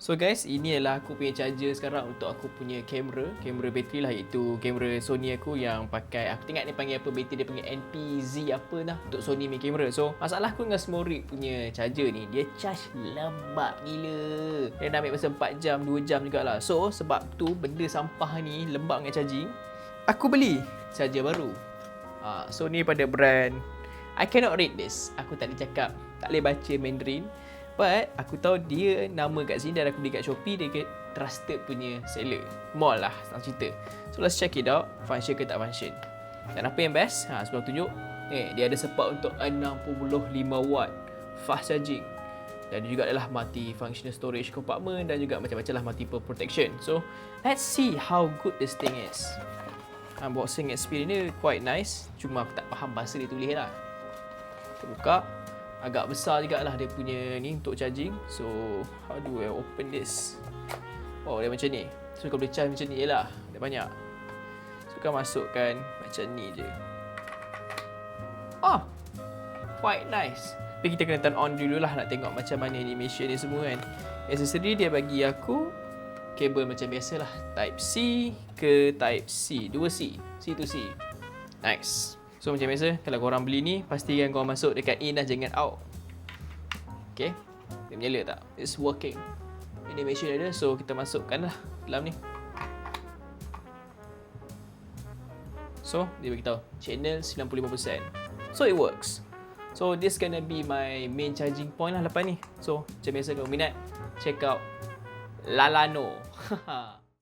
So guys, ini adalah aku punya charger sekarang untuk aku punya kamera bateri lah, iaitu kamera Sony aku yang pakai, aku tengok dia panggil apa, bateri dia panggil NPZ apa dah untuk Sony punya kamera. So masalah aku dengan semua rig punya charger ni, dia charge lambat gila. Dia dah ambil masa 4 jam 2 jam jugalah. So sebab tu benda sampah ni lembat dengan charging, aku beli charger baru. So ni pada brand, I cannot read this, aku tak boleh cakap, tak boleh baca Mandarin. But aku tahu dia nama kat sini dan aku beli kat Shopee, dia trusted punya seller. Mall lah senang cerita. So let's check it out, function ke tak function. Dan apa yang best, sebelum tunjuk, dia ada support untuk 65 watt fast charging. Dan dia juga adalah multi functional storage compartment dan juga macam-macam lah multiple protection. So let's see how good this thing is. Unboxing experience ni quite nice, cuma aku tak faham bahasa dia tulis lah. Kita buka. Agak besar juga lah dia punya ni untuk charging. So how do I open this? Oh, dia macam ni. So kau boleh charge macam ni je lah. Dia banyak. So kau masukkan macam ni je. Quite nice. Tapi kita kena turn on dulu lah, nak tengok macam mana animation ni semua kan. Accessory dia bagi aku kabel macam biasa lah, Type C ke Type C, 2C, C to C. Nice. So macam biasa, kalau korang beli ni, pastikan korang masuk dekat in lah, jangan out. Okay, dia menyala tak? It's working. Animation ada, so kita masukkan lah dalam ni. So dia beritahu channel 95%. So it works. So this gonna be my main charging point lah lepas ni. So macam biasa, kalau minat, check out Lalano.